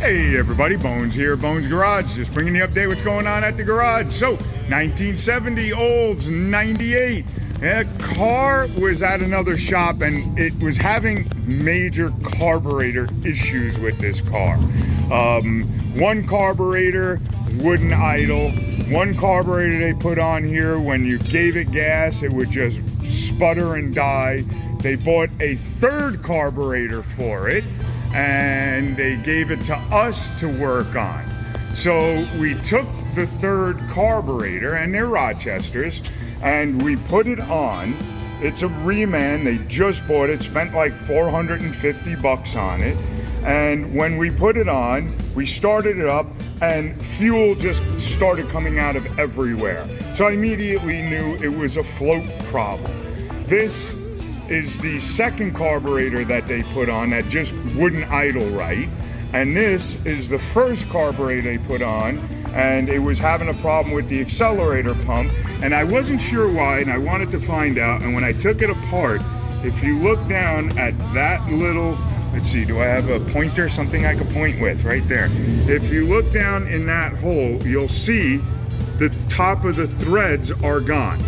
Hey everybody, Bones here, Bones Garage, just bringing the update what's going on at the garage. So, 1970 Olds 98. A car was at another shop and it was having major carburetor issues with this car. One carburetor wouldn't idle. One carburetor they put on here, when you gave it gas, it would just sputter and die. They bought a third carburetor for it, and they gave it to us to work on. So we took the third carburetor, and they're Rochesters, and we put it on. It's a reman, they just bought it, spent like 450 bucks on it. And when we put it on, we started it up and fuel just started coming out of everywhere. So I immediately knew it was a float problem. This is the second carburetor that they put on that just wouldn't idle right. And this is the first carburetor they put on, and it was having a problem with the accelerator pump, and I wasn't sure why, and I wanted to find out. And when I took it apart, if you look down at that little, let's see, do I have a pointer, something I could point with right there? If you look down in that hole, you'll see the top of the threads are gone.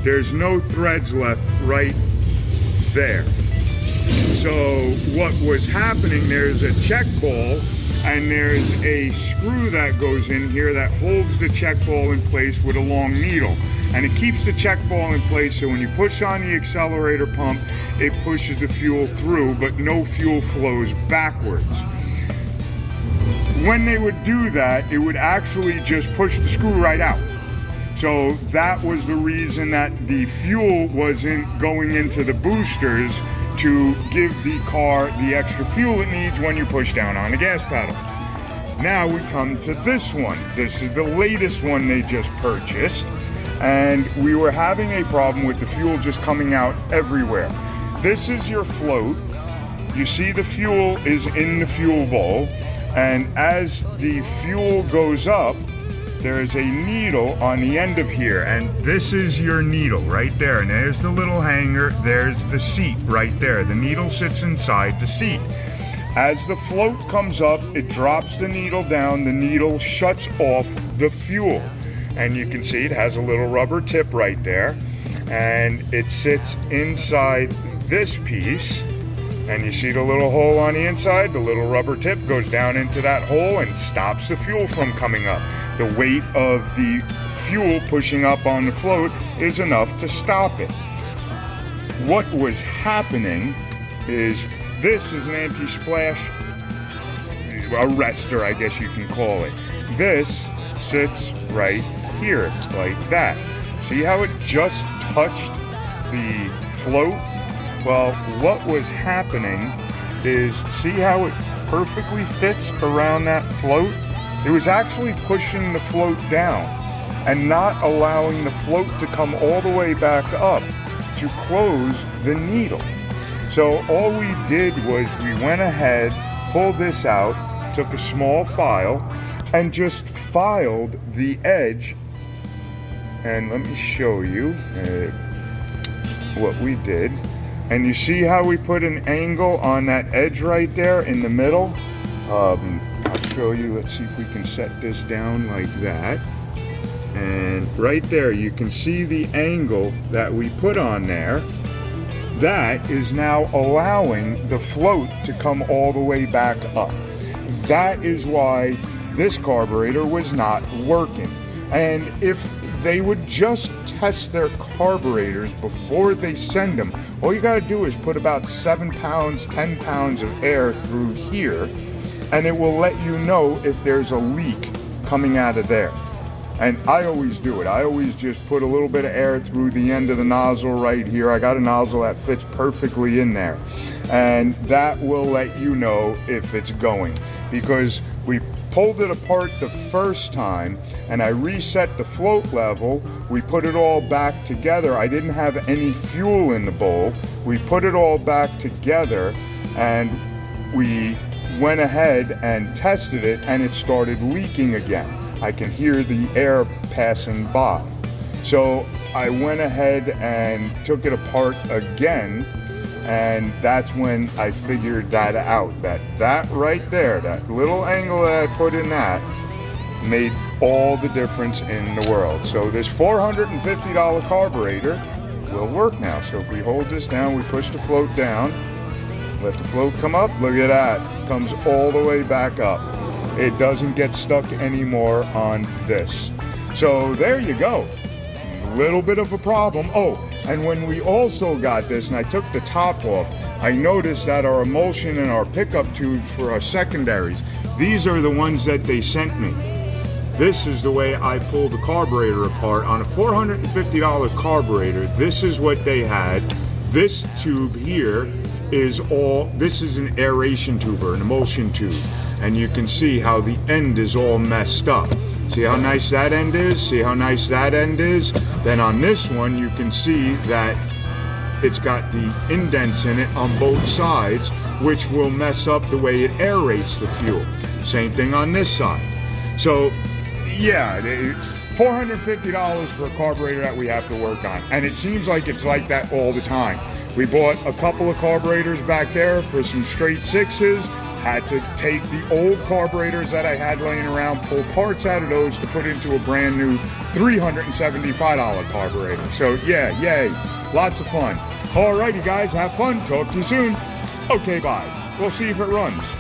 There's no threads left right there. So what was happening, there's a check ball and there's a screw that goes in here that holds the check ball in place with a long needle, and it keeps the check ball in place, so when you push on the accelerator pump, it pushes the fuel through, but no fuel flows backwards. When they would do that, it would actually just push the screw right out. So that was the reason that the fuel wasn't going into the boosters to give the car the extra fuel it needs when you push down on the gas pedal. Now we come to this one. This is the latest one they just purchased, and we were having a problem with the fuel just coming out everywhere. This is your float. You see the fuel is in the fuel bowl, and as the fuel goes up, there is a needle on the end of here, and this is your needle right there, and there's the little hanger, there's the seat right there. The needle sits inside the seat. As the float comes up, it drops the needle down, the needle shuts off the fuel, and you can see it has a little rubber tip right there, and it sits inside this piece, and you see the little hole on the inside. The little rubber tip goes down into that hole and stops the fuel from coming up. The weight of the fuel pushing up on the float is enough to stop it. What was happening is, this is an anti-splash arrestor, I guess you can call it. This sits right here, like that. See how it just touched the float? Well, what was happening is, see how it perfectly fits around that float? It was actually pushing the float down and not allowing the float to come all the way back up to close the needle. So all we did was we went ahead, pulled this out, took a small file, and just filed the edge. And let me show you what we did. And you see how we put an angle on that edge right there in the middle? I'll show you. Let's see if we can set this down like that. And right there, you can see the angle that we put on there. That is now allowing the float to come all the way back up. That is why this carburetor was not working. And if they would just test their carburetors before they send them, all you gotta do is put about 7 pounds, 10 pounds of air through here, and it will let you know if there's a leak coming out of there. And I always do it. I always just put a little bit of air through the end of the nozzle right here. I got a nozzle that fits perfectly in there, and that will let you know if it's going. Because we pulled it apart the first time and I reset the float level, we put it all back together. I didn't have any fuel in the bowl. We put it all back together and we went ahead and tested it, and it started leaking again. I can hear the air passing by. So I went ahead and took it apart again, And that's when I figured that out, that right there, that little angle that I put in that made all the difference in the world. So this $450 carburetor will work now. So if we hold this down, we push the float down, let the float come up, look at that, comes all the way back up. It doesn't get stuck anymore on this. So there you go. Little bit of a problem. Oh, and when we also got this and I took the top off, I noticed that our emulsion and our pickup tubes for our secondaries, these are the ones that they sent me. This is the way I pulled the carburetor apart. On a $450 carburetor, this is what they had. This tube here is this is an aeration tube or an emulsion tube. And you can see how the end is all messed up. See how nice that end is? See how nice that end is? Then on this one, you can see that it's got the indents in it on both sides, which will mess up the way it aerates the fuel. Same thing on this side. So, yeah, $450 for a carburetor that we have to work on. And it seems like it's like that all the time. We bought a couple of carburetors back there for some straight sixes. Had to take the old carburetors that I had laying around, pull parts out of those to put into a brand new $375 carburetor. So yeah, yay, lots of fun. Alrighty guys, have fun, talk to you soon. Okay, bye. We'll see if it runs.